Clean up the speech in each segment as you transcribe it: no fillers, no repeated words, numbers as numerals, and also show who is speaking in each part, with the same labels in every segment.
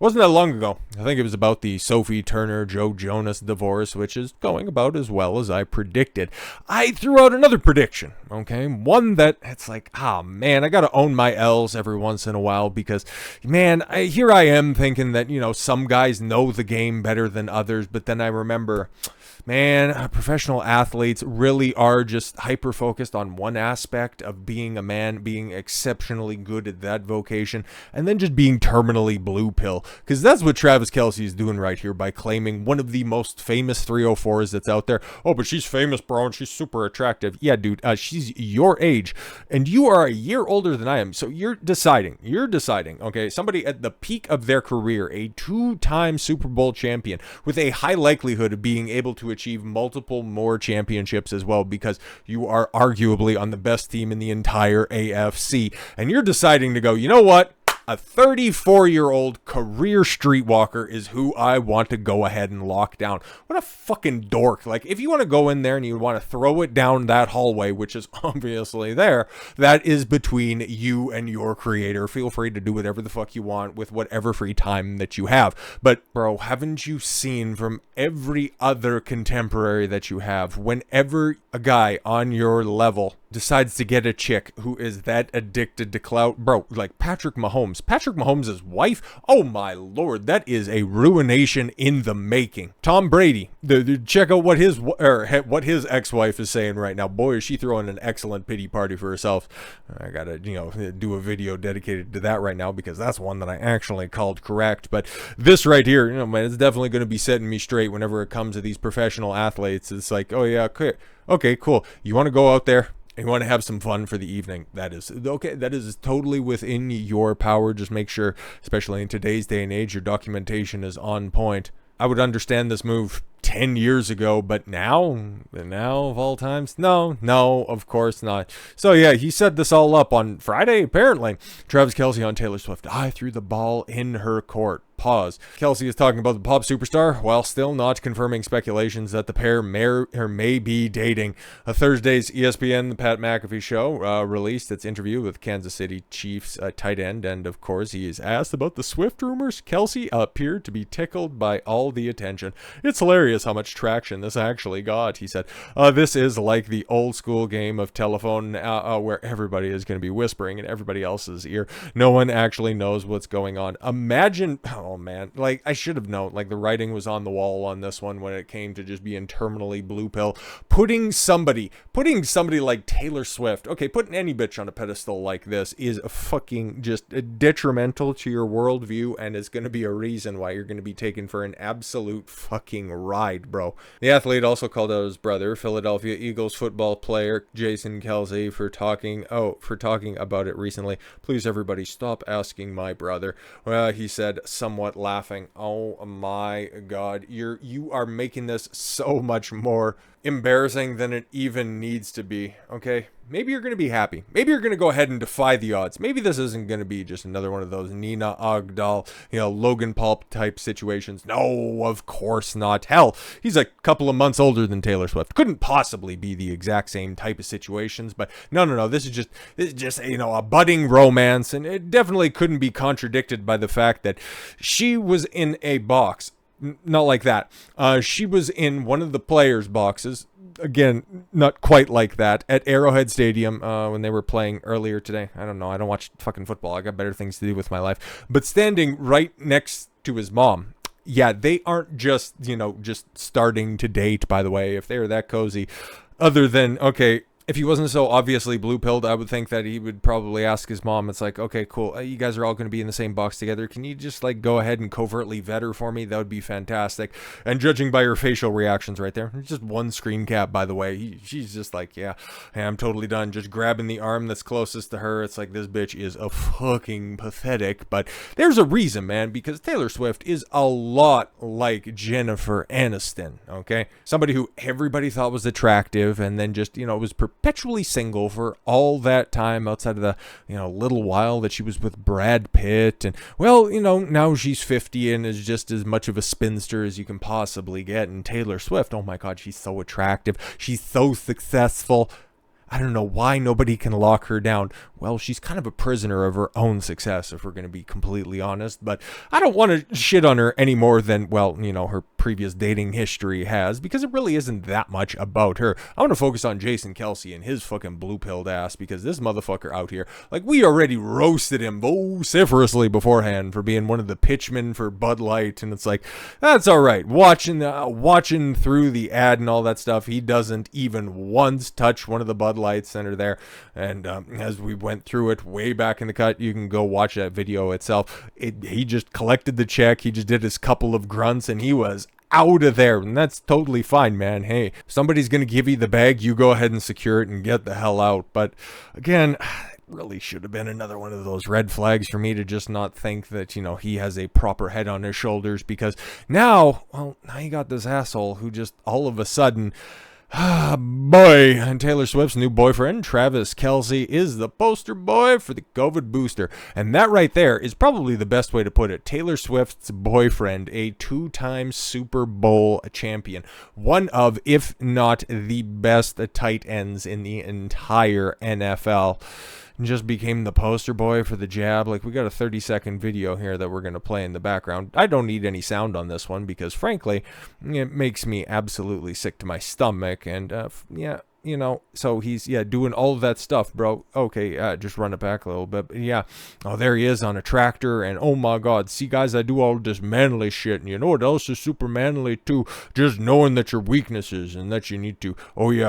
Speaker 1: Wasn't that long ago. I think it was about the Sophie Turner Joe Jonas divorce, which is going about as well as I predicted. I threw out another prediction, okay? One that it's like, man, I gotta own my L's every once in a while because, man, here I am thinking that, some guys know the game better than others, but then I remember, man, professional athletes really are just hyper focused on one aspect of being a man, being exceptionally good at that vocation, and then just being terminally blue pill. Because that's what Travis Kelce is doing right here by claiming one of the most famous 304s that's out there. Oh, but she's famous, bro, and she's super attractive. Yeah, dude, she's your age, and you are a year older than I am. So you're deciding, okay? Somebody at the peak of their career, a two-time Super Bowl champion, with a high likelihood of being able to achieve multiple more championships as well because you are arguably on the best team in the entire AFC. And you're deciding to go, you know what? A 34-year-old career streetwalker is who I want to go ahead and lock down. What a fucking dork. Like, if you want to go in there and you want to throw it down that hallway, which is obviously there, that is between you and your creator. Feel free to do whatever the fuck you want with whatever free time that you have. But, bro, haven't you seen from every other contemporary that you have, whenever a guy on your level decides to get a chick who is that addicted to clout, bro, like Patrick Mahomes' wife, oh my lord, that is a ruination in the making. Tom Brady, check out what his ex-wife is saying right now. Boy, is she throwing an excellent pity party for herself. I gotta, do a video dedicated to that right now because that's one that I actually called correct. But this right here, man, it's definitely going to be setting me straight whenever it comes to these professional athletes. It's like, oh yeah, okay, cool. You want to go out there? You want to have some fun for the evening. That is okay. That is totally within your power. Just make sure, especially in today's day and age, your documentation is on point. I would understand this move 10 years ago, but now of all times, no, of course not. So yeah, he set this all up on Friday, apparently. Travis Kelce on Taylor Swift. I threw the ball in her court. Pause. Kelce is talking about the pop superstar while still not confirming speculations that the pair may be dating. Thursday's ESPN The Pat McAfee Show released its interview with Kansas City Chiefs tight end, and of course he is asked about the Swift rumors. Kelce appeared to be tickled by all the attention. It's hilarious how much traction this actually got, he said. This is like the old school game of telephone where everybody is going to be whispering in everybody else's ear. No one actually knows what's going on. Imagine, oh man, like I should have known, like the writing was on the wall on this one when it came to just being terminally blue pill. Putting somebody like Taylor Swift, okay, putting any bitch on a pedestal like this is fucking just detrimental to your worldview, and it's going to be a reason why you're going to be taken for an absolute fucking ride, bro. The athlete also called out his brother, Philadelphia Eagles football player Jason Kelce, for talking about it recently. Please, everybody, stop asking my brother. Well, he said, somewhat laughing, oh my god, you are making this so much more embarrassing than it even needs to be. Okay, maybe you're going to be happy. Maybe you're going to go ahead and defy the odds. Maybe this isn't going to be just another one of those Nina Ogdal, Logan Paul type situations. No, of course not. Hell, he's a couple of months older than Taylor Swift. Couldn't possibly be the exact same type of situations, but no. This is just a budding romance, and it definitely couldn't be contradicted by the fact that she was in a box. Not like that. She was in one of the players' boxes. Again, not quite like that. At Arrowhead Stadium when they were playing earlier today. I don't know. I don't watch fucking football. I got better things to do with my life. But standing right next to his mom. Yeah, they aren't just starting to date, by the way, if they were that cozy. Other than, okay, if he wasn't so obviously blue-pilled, I would think that he would probably ask his mom, it's like, okay, cool, you guys are all going to be in the same box together. Can you just, go ahead and covertly vet her for me? That would be fantastic. And judging by her facial reactions right there, just one screen cap, by the way, she's just like, yeah, hey, I'm totally done. Just grabbing the arm that's closest to her. It's like, this bitch is a fucking pathetic. But there's a reason, man, because Taylor Swift is a lot like Jennifer Aniston, okay? Somebody who everybody thought was attractive and then just, was perpetually single for all that time outside of the little while that she was with Brad Pitt, and now she's 50 and is just as much of a spinster as you can possibly get. And Taylor Swift, oh my god, she's so attractive, she's so successful. I don't know why nobody can lock her down. well, she's kind of a prisoner of her own success, if we're going to be completely honest. But I don't want to shit on her any more than, well, her previous dating history has, because it really isn't that much about her. I want to focus on Jason Kelce and his fucking blue-pilled ass, because this motherfucker out here, like, we already roasted him vociferously beforehand for being one of the pitchmen for Bud Light, and it's like, that's all right. Watching through the ad and all that stuff, he doesn't even once touch one of the Bud Lights that are there. And as we went through it way back in the cut, you can go watch that video itself. He just collected the check. He just did his couple of grunts, and he was out of there, and that's totally fine, man. Hey, if somebody's gonna give you the bag, you go ahead and secure it and get the hell out. But again, it really should have been another one of those red flags for me to just not think that, he has a proper head on his shoulders, because now you got this asshole who just all of a sudden, boy, and Taylor Swift's new boyfriend, Travis Kelce, is the poster boy for the COVID booster. And that right there is probably the best way to put it. Taylor Swift's boyfriend, a 2-time Super Bowl champion, one of, if not the best tight ends in the entire NFL, just became the poster boy for the jab. Like, we got a 30-second video here that we're going to play in the background. I don't need any sound on this one because, frankly, it makes me absolutely sick to my stomach. And, so he's, doing all of that stuff, bro. Okay, just run it back a little bit. But yeah, there he is on a tractor, and oh my God, see, guys, I do all this manly shit, and you know what else is super manly too? Just knowing that your weaknesses and that you need to,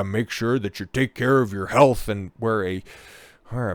Speaker 1: make sure that you take care of your health and wear a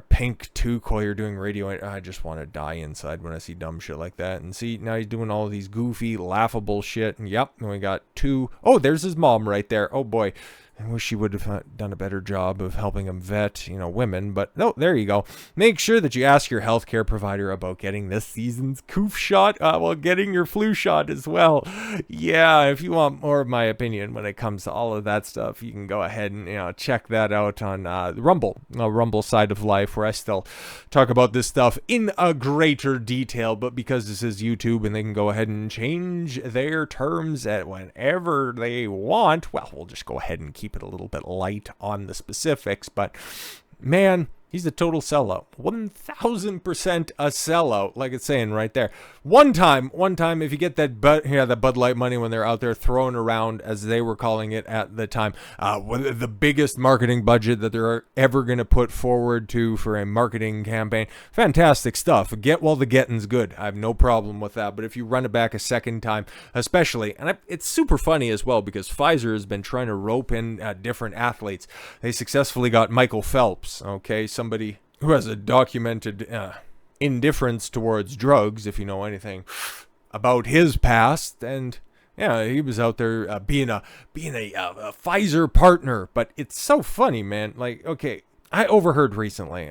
Speaker 1: pink toque while you're doing radio. I just want to die inside when I see dumb shit like that. And see, now he's doing all of these goofy, laughable shit. And yep, and we got 2. Oh, there's his mom right there. Oh boy, I wish she would have done a better job of helping him vet, women. But no, there you go. Make sure that you ask your healthcare provider about getting this season's coof shot while getting your flu shot as well. Yeah, if you want more of my opinion when it comes to all of that stuff, you can go ahead and check that out on Rumble, Rumble Side of Life, where I still talk about this stuff in a greater detail. But because this is YouTube and they can go ahead and change their terms at whenever they want, well, we'll just go ahead and keep it a little bit light on the specifics. But man, he's a total sellout. 1,000% a sellout, like it's saying right there. One time, if you get that Bud Light money when they're out there throwing around, as they were calling it at the time, the biggest marketing budget that they're ever going to put forward for a marketing campaign. Fantastic stuff. Get while the getting's good. I have no problem with that. But if you run it back a second time, especially, and it's super funny as well, because Pfizer has been trying to rope in different athletes. They successfully got Michael Phelps, somebody who has a documented indifference towards drugs, if you know anything about his past. And yeah, he was out there being a Pfizer partner. But it's so funny, man. Like, okay, I overheard recently,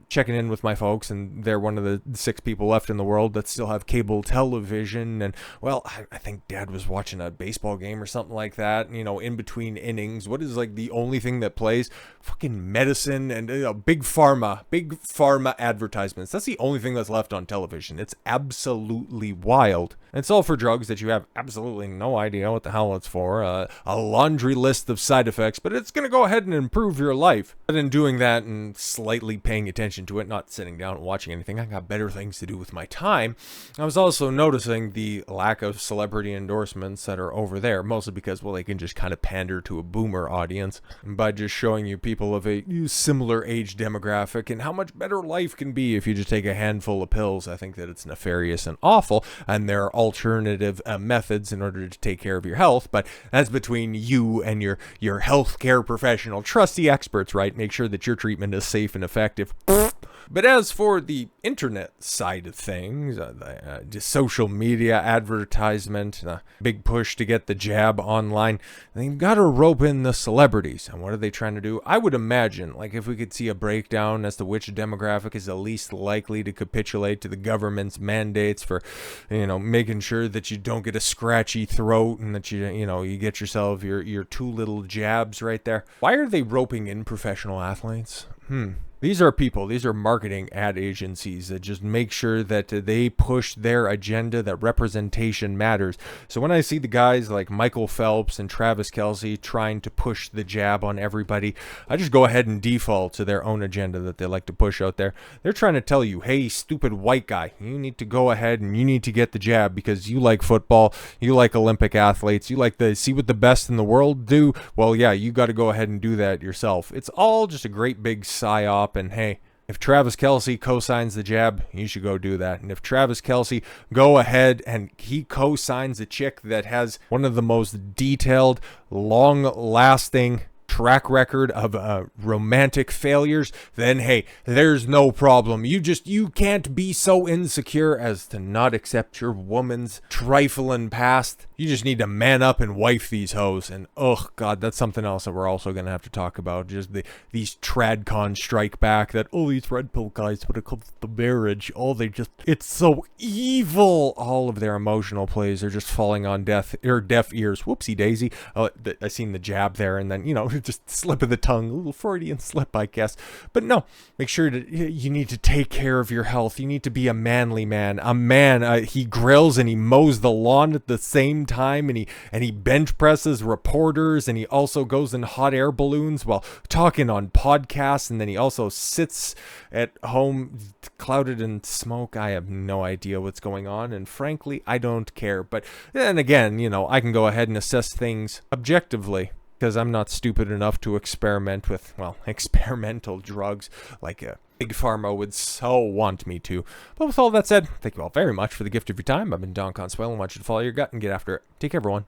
Speaker 1: checking in with my folks, and they're one of the 6 people left in the world that still have cable television. And, well, I think Dad was watching a baseball game or something like that, in between innings. What is, like, the only thing that plays? Fucking medicine and big pharma advertisements. That's the only thing that's left on television. It's absolutely wild. And it's all for drugs that you have absolutely no idea what the hell it's for. A laundry list of side effects, but it's going to go ahead and improve your life. But in doing that and slightly paying attention to it, not sitting down and watching anything, I got better things to do with my time. I was also noticing the lack of celebrity endorsements that are over there, mostly because, well, they can just kind of pander to a boomer audience by just showing you people of a similar age demographic and how much better life can be if you just take a handful of pills. I think that it's nefarious and awful, and there are alternative methods in order to take care of your health, but that's between you and your healthcare professional. Trust the experts, right? Make sure that your treatment is safe and effective. But as for the internet side of things, just social media advertisement, big push to get the jab online, they've got to rope in the celebrities. And what are they trying to do? I would imagine, like, if we could see a breakdown as to which demographic is the least likely to capitulate to the government's mandates for, making sure that you don't get a scratchy throat and that you get yourself your 2 little jabs right there. Why are they roping in professional athletes? These are people, these are marketing ad agencies that just make sure that they push their agenda, that representation matters. So when I see the guys like Michael Phelps and Travis Kelce trying to push the jab on everybody, I just go ahead and default to their own agenda that they like to push out there. They're trying to tell you, hey, stupid white guy, you need to go ahead and you need to get the jab because you like football, you like Olympic athletes, you like to see what the best in the world do. Well, yeah, you got to go ahead and do that yourself. It's all just a great big psyop. And hey, if Travis Kelce co-signs the jab, you should go do that. And if Travis Kelce go ahead and he co-signs a chick that has one of the most detailed, long-lasting track record of romantic failures, then hey, there's no problem. You can't be so insecure as to not accept your woman's trifling past. You just need to man up and wife these hoes. And oh god, that's something else that we're also gonna have to talk about. Just these tradcon strike back that these red pill guys when it comes to marriage, it's so evil. All of their emotional plays are just falling on deaf ears. Whoopsie daisy. I seen the jab there, and then just slip of the tongue, a little Freudian slip, I guess. But no, make sure that you need to take care of your health. You need to be a manly man. A man, he grills and he mows the lawn at the same time, and he bench presses reporters, and he also goes in hot air balloons while talking on podcasts, and then he also sits at home clouded in smoke. I have no idea what's going on, and frankly, I don't care. But then again, I can go ahead and assess things objectively, because I'm not stupid enough to experiment with, experimental drugs like Big Pharma would so want me to. But with all that said, thank you all very much for the gift of your time. I've been Don Consuelo, and I want you to follow your gut and get after it. Take care, everyone.